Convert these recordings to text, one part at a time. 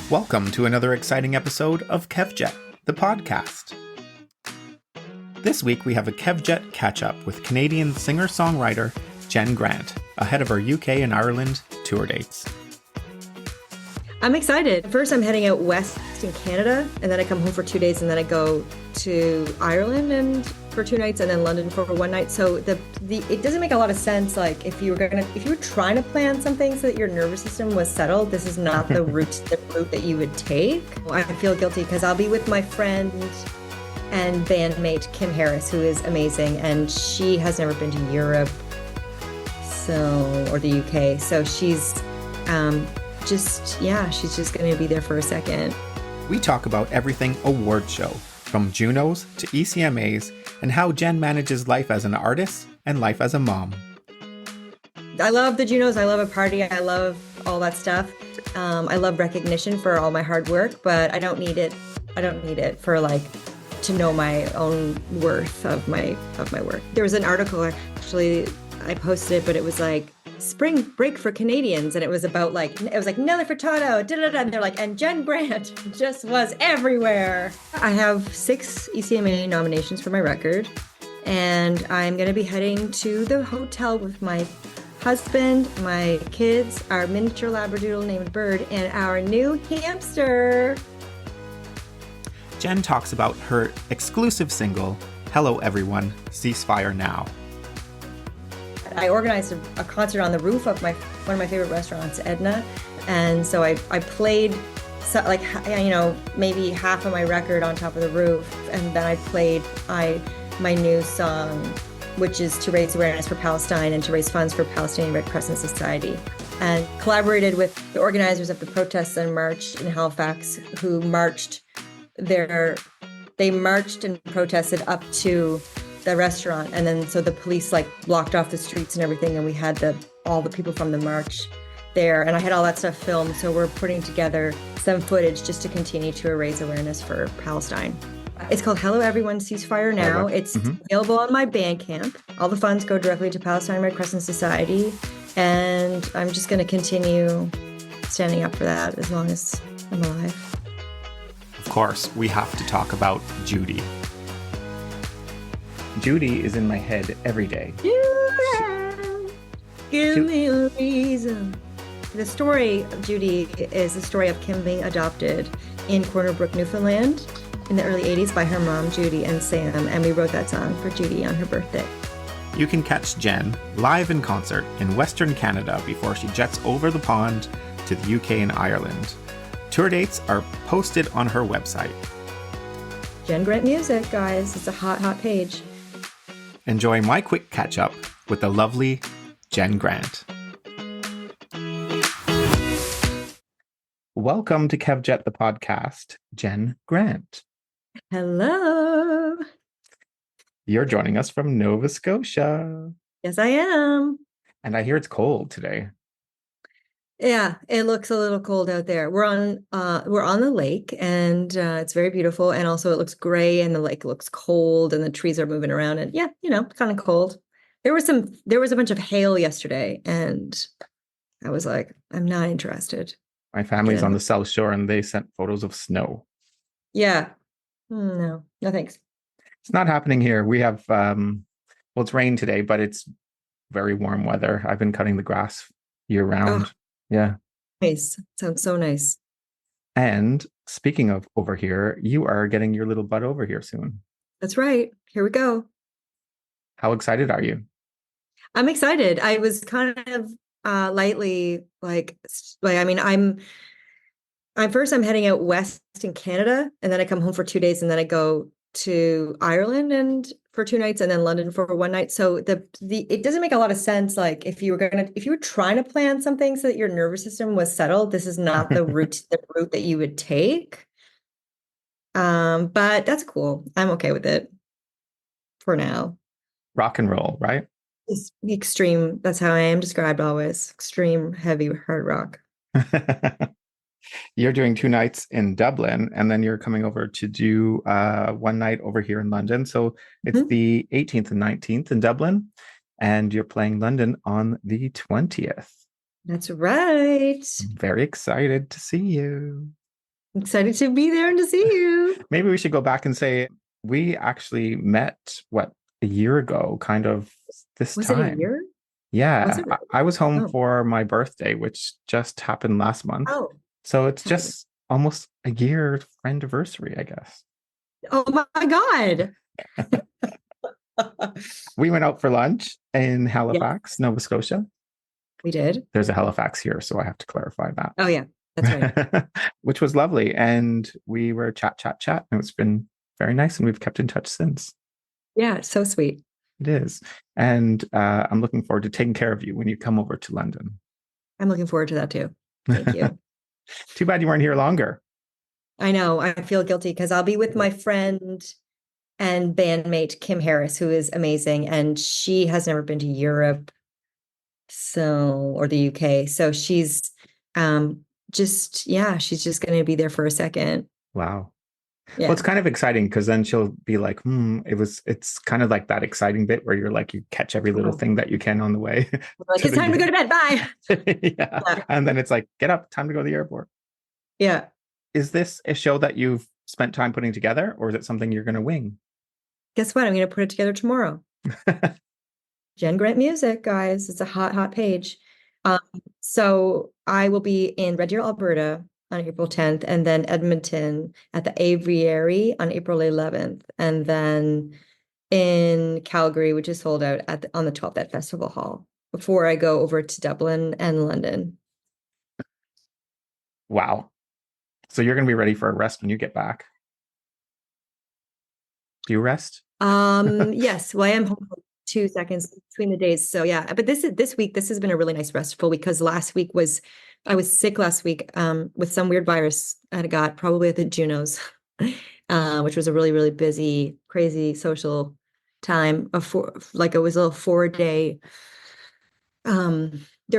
Welcome to another exciting episode of Kevjet, the podcast. This week we have a Kevjet catch-up with Canadian singer-songwriter Jenn Grant, ahead of her UK and Ireland tour dates. I'm excited. First, I'm heading out west in Canada, and then I come home for 2 days, and then I go to Ireland and for 2 nights, and then London for 1 night. So it doesn't make a lot of sense. Like if you were trying to plan something so that your nervous system was settled, this is not the route that you would take. I feel guilty because I'll be with my friend and bandmate Kim Harris, who is amazing, and she has never been to Europe, or the UK. So she's she's just going to be there for a second. We talk about everything award show, from Junos to ECMAs, and how Jenn manages life as an artist and life as a mom. I love the Junos. I love a party. I love all that stuff. I love recognition for all my hard work, but I don't need it. I don't need it for to know my own worth of my work. There was an article actually I posted it, but it was spring break for Canadians, and it was about Nelly Furtado, and they're and Jenn Grant just was everywhere. I have 6 ECMA nominations for my record, and I'm going to be heading to the hotel with my husband, my kids, our miniature labradoodle named Bird, and our new hamster. Jenn talks about her exclusive single, Hello Everyone Ceasefire Now. I organized a concert on the roof of one of my favorite restaurants, Edna, and so I played maybe half of my record on top of the roof, and then I played my new song, which is to raise awareness for Palestine and to raise funds for Palestinian Red Crescent Society, and collaborated with the organizers of the protests and march in Halifax, who marched and protested up to the restaurant, and then so the police blocked off the streets and everything, and we had all the people from the march there, and I had all that stuff filmed. So we're putting together some footage just to continue to raise awareness for Palestine. It's called Hello Everyone Ceasefire Now. It's available on my Bandcamp. All the funds go directly to Palestine Red Crescent Society, and I'm just going to continue standing up for that as long as I'm alive. Of course, we have to talk about Judy. Judy is in my head every day. Give me a reason. The story of Judy is the story of Kim being adopted in Corner Brook, Newfoundland in the early 80s by her mom, Judy, and Sam, and we wrote that song for Judy on her birthday. You can catch Jenn live in concert in Western Canada before she jets over the pond to the UK and Ireland. Tour dates are posted on her website. Jenn Grant Music, guys. It's a hot, hot page. Enjoy my quick catch-up with the lovely Jenn Grant. Welcome to Kevjet, the podcast, Jenn Grant. Hello. You're joining us from Nova Scotia. Yes, I am. And I hear it's cold today. Yeah, it looks a little cold out there. We're on the lake, and it's very beautiful. And also, it looks gray, and the lake looks cold, and the trees are moving around. And yeah, kind of cold. There was a bunch of hail yesterday, and I was like, I'm not interested. My family's on the South Shore, and they sent photos of snow. Yeah, no thanks. It's not happening here. We have it's rain today, but it's very warm weather. I've been cutting the grass year round. Oh. Yeah. Nice. Sounds so nice. And speaking of over here, you are getting your little butt over here soon. That's right. Here we go. How excited are you? I'm excited. I was kind of lightly I'm heading out west in Canada, and then I come home for 2 days, and then I go to Ireland and for 2 nights, and then London for 1 night. So it doesn't make a lot of sense. If you were trying to plan something so that your nervous system was settled, this is not the route that you would take. But that's cool. I'm okay with it for now. Rock and roll, right? It's extreme. That's how I am described always. Extreme, heavy, hard rock. You're doing 2 nights in Dublin, and then you're coming over to do 1 night over here in London. So it's the 18th and 19th in Dublin, and you're playing London on the 20th. That's right. Very excited to see you. Excited to be there and to see you. Maybe we should go back and say we actually met, what, a year ago, kind of this Was it a time. year? Was Yeah, it really? I was home Oh, for my birthday, which just happened last month. oh, So it's happy. just almost a year anniversary, I guess. Oh my God. We went out for lunch in Yes, Halifax, Nova Scotia. we did. There's a Halifax here, so I have to clarify Oh yeah, that's right. that. Which was lovely. And we were chat, chat, chat. And it's been very nice. And we've kept in touch since. Yeah, so sweet. It is. And I'm looking forward to taking care of you when you come over to London. I'm looking forward to that too. Thank you. Too bad you weren't here longer. I know. I feel guilty because I'll be with my friend and bandmate Kim Harris, who is amazing, and she has never been to Europe, or the UK. So she's she's just going to be there for a second. Wow. Well, Yeah. it's kind of exciting because then she'll be like, it's kind of like that exciting bit where you're like, you catch every little Oh. thing that you can on the way. Like, it's time to go to bed. Bye. Yeah. Yeah. And then it's like, get up, time to go to the airport. Yeah. Is this a show that you've spent time putting together, or is it something you're going to wing? Guess what? I'm going to put it together tomorrow. Jenn Grant music, guys. It's a hot, hot page. Um, so I will be in Red Deer, Alberta on April 10th, and then Edmonton at the Aviary on April 11th, and then in Calgary, which is sold out on the 12th at Festival Hall, before I go over to Dublin and London. Wow. So you're going to be ready for a rest when you get back. Do you rest? Yes. Well, I am home for 2 seconds between the days. So yeah, but this week, this has been a really nice restful because I was sick last week, with some weird virus I got probably at the Junos, which was a really, really busy, crazy social time it was a little 4 day. There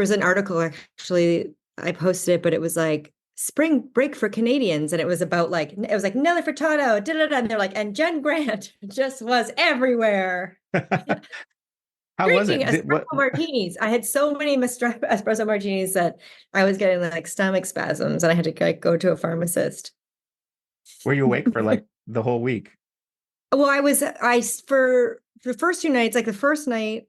was an article actually, I posted it, but it was like spring break for Canadians. And it was about it was like Nelly Furtado, and they're like, and Jenn Grant just was everywhere. How was Drinking it? espresso martinis. I had so many espresso martinis that I was getting like stomach spasms and I had to go to a pharmacist. Were you awake for like the whole week? Well, for the first 2 nights, like the first night,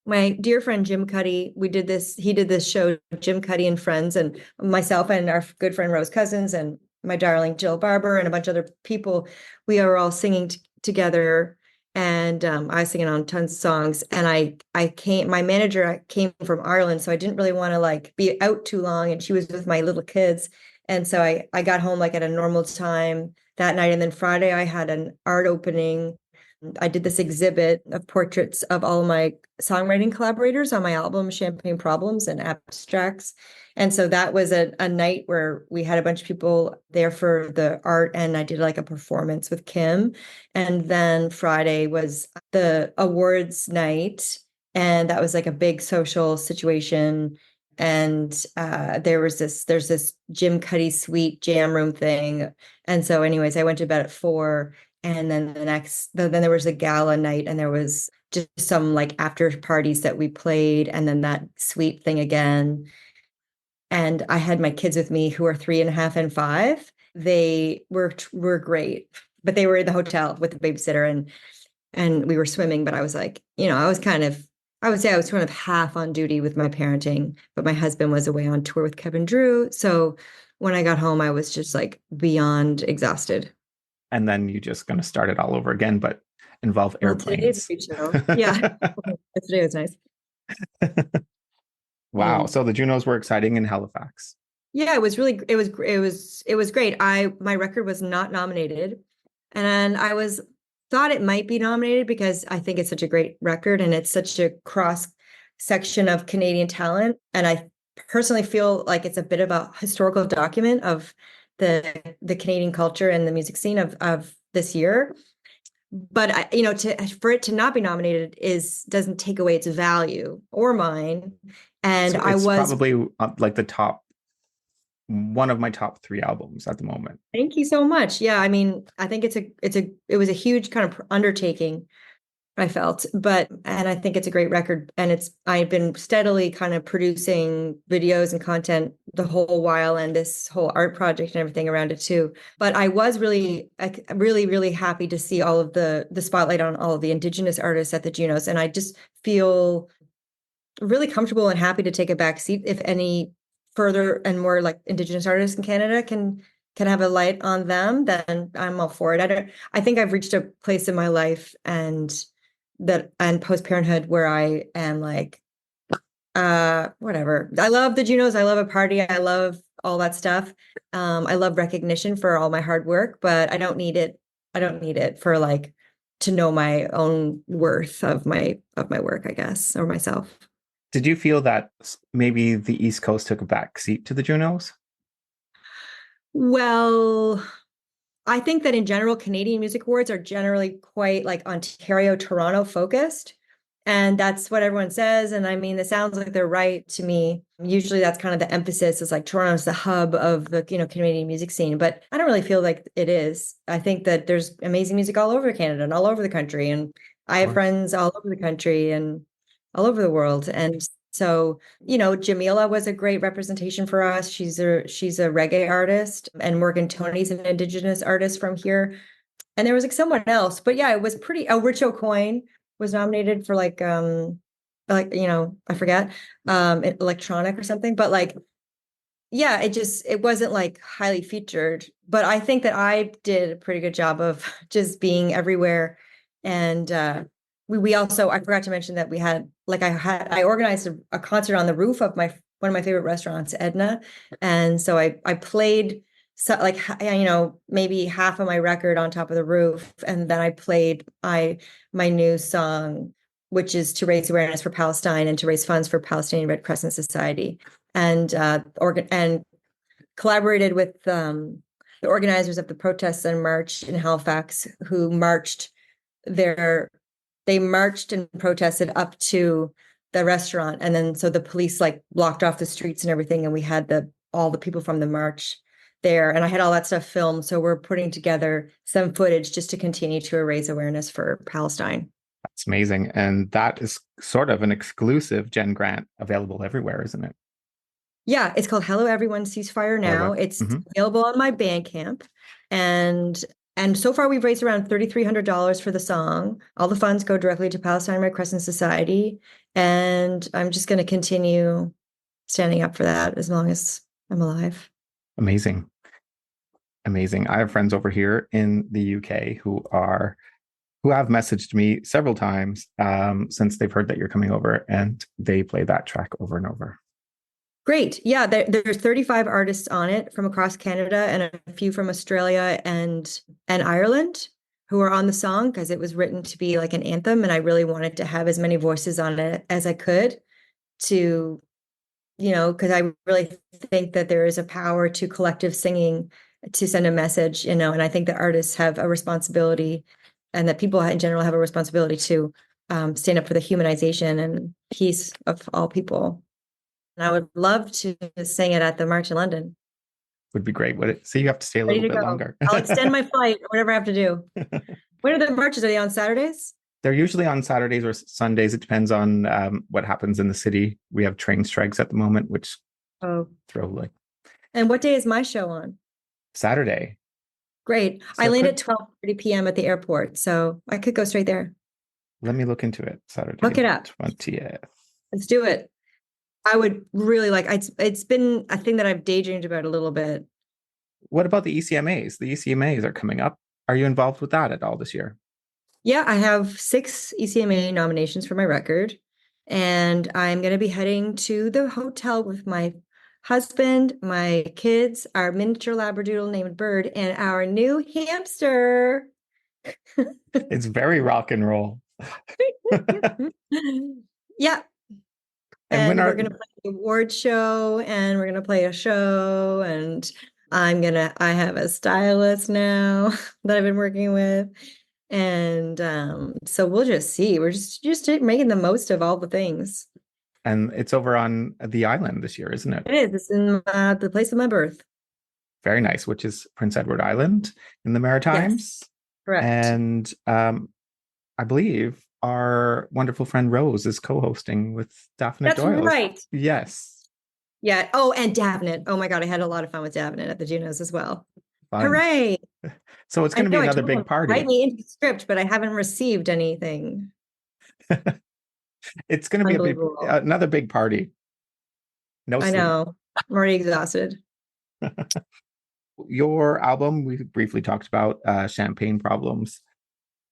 my dear friend Jim Cuddy, he did this show, Jim Cuddy and Friends, and myself and our good friend Rose Cousins and my darling Jill Barber and a bunch of other people, we are all singing together. And I was singing on tons of songs. And my manager came from Ireland, so I didn't really want to like be out too long. And she was with my little kids. And so I got home like at a normal time that night. And then Friday I had an art opening. I did this exhibit of portraits of all my songwriting collaborators on my album, Champagne Problems and Abstracts. And so that was a night where we had a bunch of people there for the art, and I did like a performance with Kim. And then Friday was the awards night, and that was like a big social situation. And there's this Jim Cuddy suite jam room thing. And so anyways, I went to bed at 4. And then then there was a gala night, and there was just some like after parties that we played, and then that sweet thing again. And I had my kids with me who are 3.5 and 5. They were great, but they were in the hotel with the babysitter, and we were swimming. But I was like, I would say I was kind of half on duty with my parenting, but my husband was away on tour with Kevin Drew. So when I got home, I was just like beyond exhausted. And then you're just going to start it all over again, but involve airplanes. Today's a show. Yeah. Today was nice. Wow. So the Junos were exciting in Halifax. Yeah, it was great. My record was not nominated, and thought it might be nominated because I think it's such a great record and it's such a cross section of Canadian talent. And I personally feel like it's a bit of a historical document of the Canadian culture and the music scene of this year. But for it to not be nominated doesn't take away its value or mine. And so it's probably like one of my top 3 albums at the moment. Thank you so much. Yeah, I mean, I think it was a huge kind of undertaking I felt, and I think it's a great record. And I've been steadily kind of producing videos and content the whole while, and this whole art project and everything around it too. But I was really, really happy to see all of the spotlight on all of the Indigenous artists at the Junos. And I just feel really comfortable and happy to take a back seat if any further and more like Indigenous artists in Canada can have a light on them, then I'm all for it. I think I've reached a place in my life and post-parenthood where I am like, whatever. I love the Junos, I love a party, I love all that stuff. I love recognition for all my hard work, but I don't need it. I don't need it for like to know my own worth of my work, I guess, or myself. Did you feel that maybe the East Coast took a back seat to the Junos? Well, I think that in general, Canadian Music Awards are generally quite like Ontario, Toronto focused. And that's what everyone says. And I mean, it sounds like they're right to me. Usually that's kind of the emphasis is like Toronto's the hub of the, Canadian music scene, but I don't really feel like it is. I think that there's amazing music all over Canada and all over the country. And I have friends all over the country and all over the world. And so, Jamila was a great representation for us. She's a reggae artist, and Morgan Tony's an Indigenous artist from here. And there was like someone else, but yeah, it was pretty. Oh, Rich O'Coin was nominated for I forget, electronic or something. But like, yeah, it wasn't like highly featured. But I think that I did a pretty good job of just being everywhere. And we also, I forgot to mention that we had like I organized a concert on the roof of one of my favorite restaurants, Edna, and so I played so like maybe half of my record on top of the roof, and then I played my new song, which is to raise awareness for Palestine and to raise funds for Palestinian Red Crescent Society, and and collaborated with the organizers of the protests and march in Halifax, who they marched and protested up to the restaurant, and then so the police like blocked off the streets and everything, and we had all the people from the march there, and I had all that stuff filmed. So we're putting together some footage just to continue to raise awareness for Palestine. That's amazing. And that is sort of an exclusive Jenn Grant available everywhere, isn't it? Yeah, it's called Hello Everyone Ceasefire Now. It's available on my Bandcamp. And so far we've raised around $3,300 for the song. All the funds go directly to Palestine Red Crescent Society. And I'm just going to continue standing up for that as long as I'm alive. Amazing. Amazing. I have friends over here in the UK who have messaged me several times since they've heard that you're coming over, and they play that track over and over. Great. Yeah, there's 35 artists on it from across Canada and a few from Australia and Ireland who are on the song, because it was written to be like an anthem, and I really wanted to have as many voices on it as I could to, because I really think that there is a power to collective singing to send a message, and I think that artists have a responsibility, and that people in general have a responsibility to stand up for the humanization and peace of all people. And I would love to sing it at the March in London. Would be great, would it? So you have to stay a little bit longer. I'll extend my flight, whatever I have to do. When are the marches? Are they on Saturdays? They're usually on Saturdays or Sundays. It depends on what happens in the city. We have train strikes at the moment, which throw like. And what day is my show on? Saturday. Great. So I land at 12:30 p.m. at the airport, so I could go straight there. Let me look into it. Saturday. Look it up. 20th. Let's do it. I would really like, it's been a thing that I've daydreamed about a little bit. What about the ECMAs? The ECMAs are coming up. Are you involved with that at all this year? Yeah, I have 6 ECMA nominations for my record, and I'm going to be heading to the hotel with my husband, my kids, our miniature Labradoodle named Bird, and our new hamster. It's very rock and roll. Yeah. And we're going to play the award show, and we're going to play a show, and I have a stylist now that I've been working with. And so we'll just see. We're just making the most of all the things. And it's over on the island this year, isn't it? It is. It's in the place of my birth. Very nice, which is Prince Edward Island in the Maritimes. Yes, correct. And I believe our wonderful friend Rose is co-hosting with Daphne That's Doyle. right. Yes. Yeah. Oh, and Davnet. Oh my God, I had a lot of fun with Davnet at the Junos as well. Fun. Hooray! So it's I going to be know I another told them big to write party. me into the script, but I haven't received anything. It's going to be Unbelievable. another big party. No I sleep. know. I'm already exhausted. Your album, we briefly talked about Champagne Problems.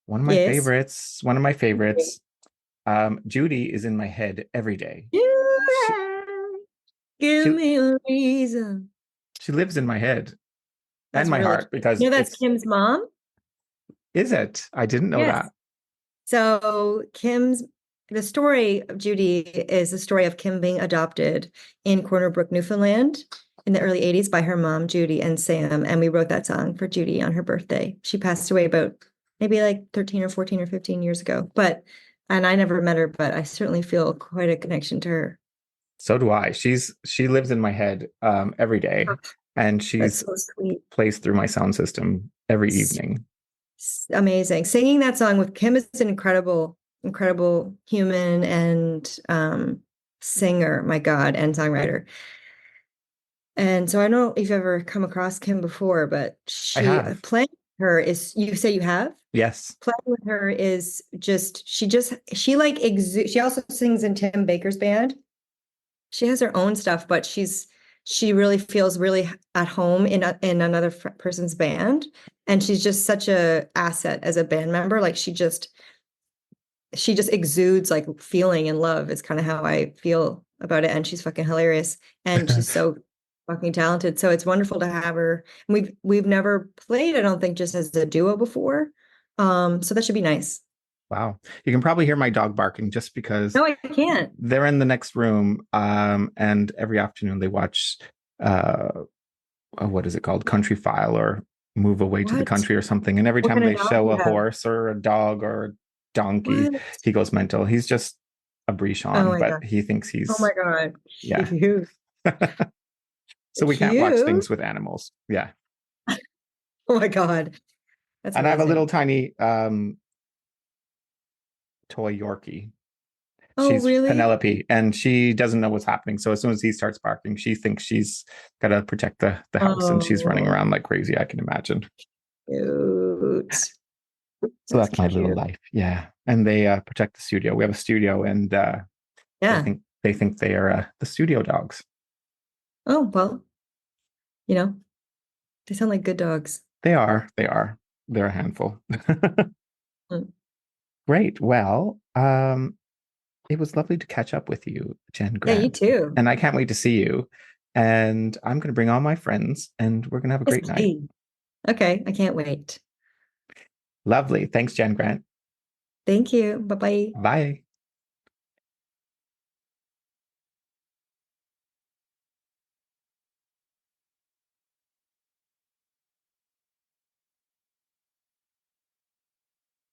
One of my Yes. favorites. One of my favorites. Judy is in my head every day. Give She, me a reason. she lives in my head and That's my really heart cute. because You know, that's it's, Kim's mom? is it? I didn't know Yes. that. So the story of Judy is the story of Kim being adopted in Corner Brook, Newfoundland in the early 80s by her mom, Judy and Sam. And we wrote that song for Judy on her birthday. She passed away about maybe like 13 or 14 or 15 years ago. And I never met her, but I certainly feel quite a connection to her. So do I. She lives in my head every day, and That's she's so sweet. plays through my sound system every evening. Amazing. Singing that song with Kim is an incredible human and singer, my God, and songwriter. And so I don't know if you've ever come across Kim before, but I have. playing with her is, you say you have? Yes. Playing with her is she like she also sings in Tim Baker's band. She has her own stuff, but she really feels really at home in another person's band, and she's just such a asset as a band member. Like she just exudes like feeling and love is kind of how I feel about it. And she's fucking hilarious, and she's so fucking talented. So it's wonderful to have her. And we've never played, I don't think, just as a duo before. So that should be nice. Wow. You can probably hear my dog barking just because No, I can't. they're in the next room. And every afternoon they watch what is it called? Country File or Move Away to the What? Country or something. And every What time kind of they dog do show you a have? horse or a dog or a donkey, What? he goes mental. He's just a Oh Brichon, my but God. he thinks Oh he's my God. yeah. Cute. So we can't watch Cute. things with animals. Yeah. Oh my God. That's And I have a little amazing. tiny toy Yorkie. Oh, She's really? Penelope, and she doesn't know what's happening. So as soon as he starts barking, she thinks she's got to protect the house, and she's running Oh, around like crazy. I can imagine. cute. So That's that's my little cute. life. Yeah, and they protect the studio. We have a studio, and they Yeah. think they are the studio dogs. Oh, well, you know, they sound like good dogs. They are. They are. They're a handful. Mm. Great. Well, it was lovely to catch up with you, Jenn Yeah, you Grant, too. and I can't wait to see you. And I'm going to bring all my friends, and we're going to have a Yes, great night. please. Okay, I can't wait. Lovely. Thanks, Jenn Grant. Thank you. Bye-bye. Bye.